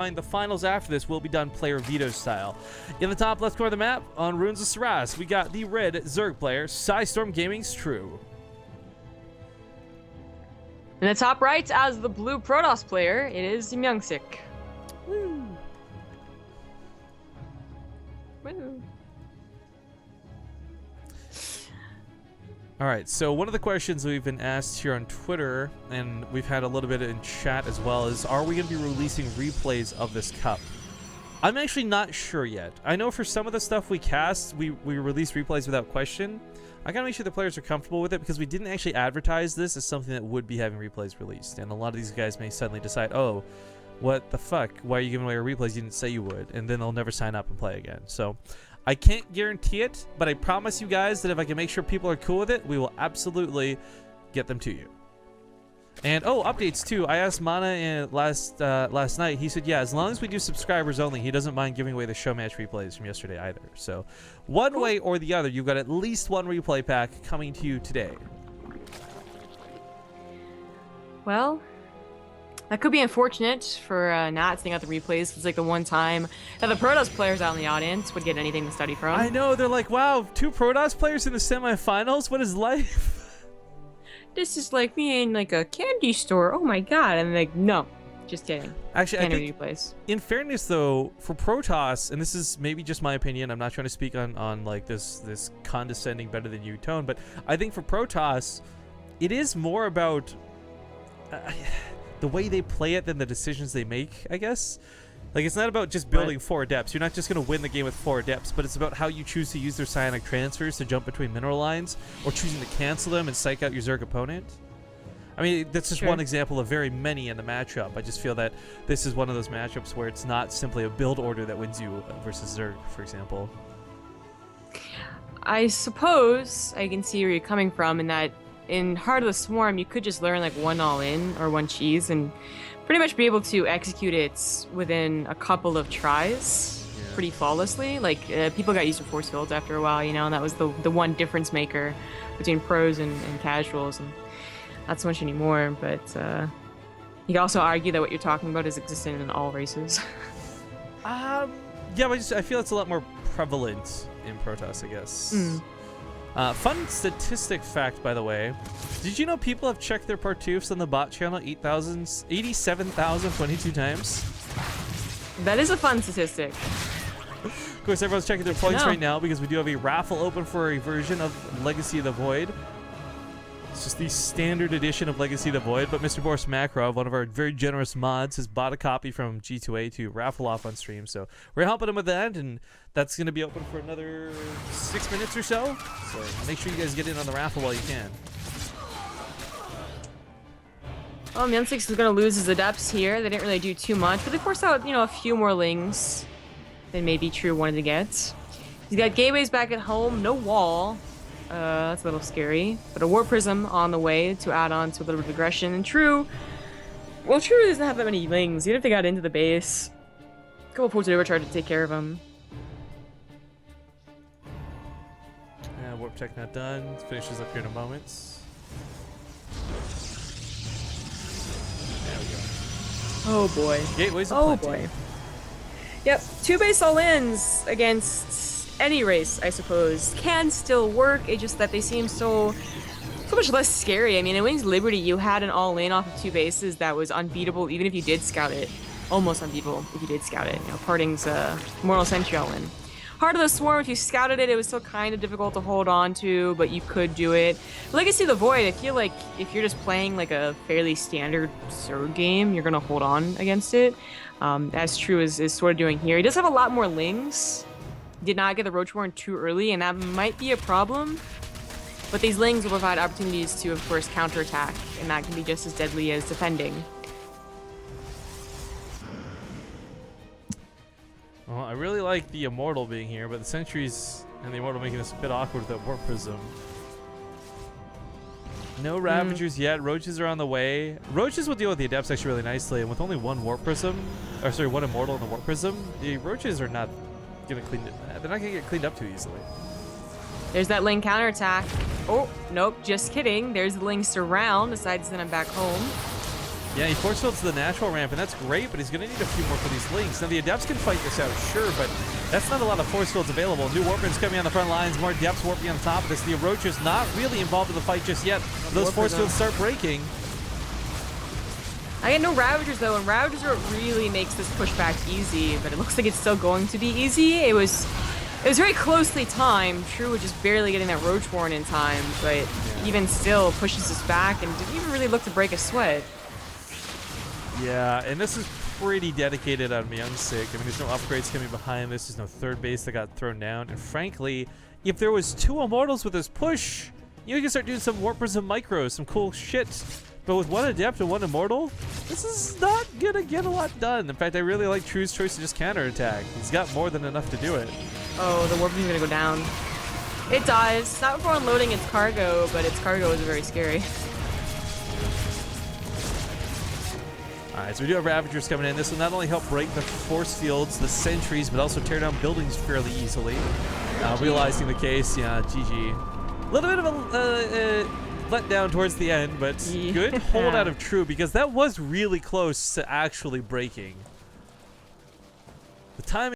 The finals after this will be done player veto style. In the top left corner of the map, on Runes of Saras, we got the red Zerg player, Psystorm Gaming's True. In the top right, as the blue Protoss player, it is MyuNgSiK. Woo. Woo. All right, so one of the questions we've been asked here on Twitter, and we've had a little bit in chat as well, is are we going to be releasing replays of this cup? I'm actually not sure yet. I know for some of the stuff we cast, we release replays without question. I gotta make sure the players are comfortable with it because we didn't actually advertise this as something that would be having replays released. And a lot of these guys may suddenly decide, oh, what the fuck? Why are you giving away our replays? You didn't say you would. And then they'll never sign up and play again. So I can't guarantee it, but I promise you guys that if I can make sure people are cool with it, we will absolutely get them to you. And oh, updates too. I asked Mana last night. He said, yeah, as long as we do subscribers only, he doesn't mind giving away the show match replays from yesterday either. So one way or the other, you've got at least one replay pack coming to you today. Well, that could be unfortunate for not sending out the replays. It's like the one time that the Protoss players out in the audience would get anything to study from. I know, they're like, wow, 2 Protoss players in the semifinals? What is life? This is like me in like a candy store. Oh my god. And like, no, just kidding. Actually, I think, replays. In fairness though, for Protoss, and this is maybe just my opinion, I'm not trying to speak on like this condescending better than you tone, but I think for Protoss, it is more about the way they play it than the decisions they make, I guess. Like, it's not about just building 4 adepts. You're not just going to win the game with 4 adepts, but it's about how you choose to use their psionic transfers to jump between mineral lines, or choosing to cancel them and psych out your Zerg opponent. I mean, that's just one example of very many in the matchup. I just feel that this is one of those matchups where it's not simply a build order that wins you versus Zerg, for example. I suppose I can see where you're coming from in that in Heart of the Swarm, you could just learn like 1 all-in or 1 cheese and pretty much be able to execute it within a couple of tries pretty flawlessly. Like, people got used to force fields after a while, you know, and that was the one difference maker between pros and casuals, and not so much anymore. But you can also argue that what you're talking about is existent in all races. Yeah, but I feel it's a lot more prevalent in Protoss, I guess. Fun statistic fact, by the way. Did you know people have checked their Partoofs on the bot channel 87,022 times? That is a fun statistic. Of course, everyone's checking their points right now because we do have a raffle open for a version of Legacy of the Void. It's just the standard edition of Legacy of the Void, but Mr. Boris Makarov, one of our very generous mods, has bought a copy from G2A to raffle off on stream. So we're helping him with that, and that's going to be open for another 6 minutes or so. So make sure you guys get in on the raffle while you can. Well, MyuNgSiK is going to lose his adepts here. They didn't really do too much, but they forced out, you know, a few more lings than maybe True wanted to get. He's got gateways back at home, no wall. That's a little scary, but a War Prism on the way to add on to a little bit of aggression. And True doesn't have that many lings. Even if they got into the base, a couple Ports of Overcharge to take care of him. Yeah, Warp Tech not done. Finishes up here in a moment. There we go. Oh boy. Gateways Oh plenty. boy. Yep, 2 base all-ins against any race, I suppose, can still work. It's just that they seem so much less scary. I mean, in Wings Liberty, you had an all-in off of 2 bases that was unbeatable, even if you did scout it. Almost unbeatable if you did scout it. You know, Parting's Mortal Sentry all-in. Heart of the Swarm, if you scouted it, it was still kind of difficult to hold on to, but you could do it. Legacy of the Void, I feel like if you're just playing like a fairly standard Zerg game, you're gonna hold on against it. As True is sort of doing here. He does have a lot more lings. Did not get the Roachborn too early, and that might be a problem. But these lings will provide opportunities to, of course, counterattack, and that can be just as deadly as defending. Well, I really like the Immortal being here, but the Sentries and the Immortal making this a bit awkward with that Warp Prism. No Ravagers yet. Roaches are on the way. Roaches will deal with the Adepts actually really nicely, and with only 1 Warp Prism, or sorry, 1 Immortal in the Warp Prism, the Roaches are not gonna clean it. They're not gonna get cleaned up too easily. There's that Ling counterattack. Oh, nope, just kidding. There's the Ling surround, decides that I'm back home. Yeah, he force fields to the natural ramp, and that's great, but he's going to need a few more for these links. Now, the Adepts can fight this out, sure, but that's not a lot of force fields available. New Warpers coming on the front lines, more Adepts warping on top of this. The Orochi's not really involved in the fight just yet. Those force fields start breaking. I get no Ravagers, though, and Ravagers are what really makes this pushback easy, but it looks like it's still going to be easy. It was very closely timed. True was just barely getting that Roachborn in time, but even still pushes us back and didn't even really look to break a sweat. Yeah, and this is pretty dedicated on MyuNgSiK. I mean, there's no upgrades coming behind this. There's no third base that got thrown down. And frankly, if there was 2 Immortals with this push, you can start doing some Warpers and Micros, some cool shit. But with 1 Adept and 1 Immortal, this is not going to get a lot done. In fact, I really like True's choice to just counterattack. He's got more than enough to do it. Oh, the Warp's going to go down. It dies. Not before unloading its cargo, but its cargo is very scary. Alright, so we do have Ravagers coming in. This will not only help break the force fields, the sentries, but also tear down buildings fairly easily. Realizing the case, yeah, GG. A little bit of a letdown towards the end, but good hold out of True, because that was really close to actually breaking. The timing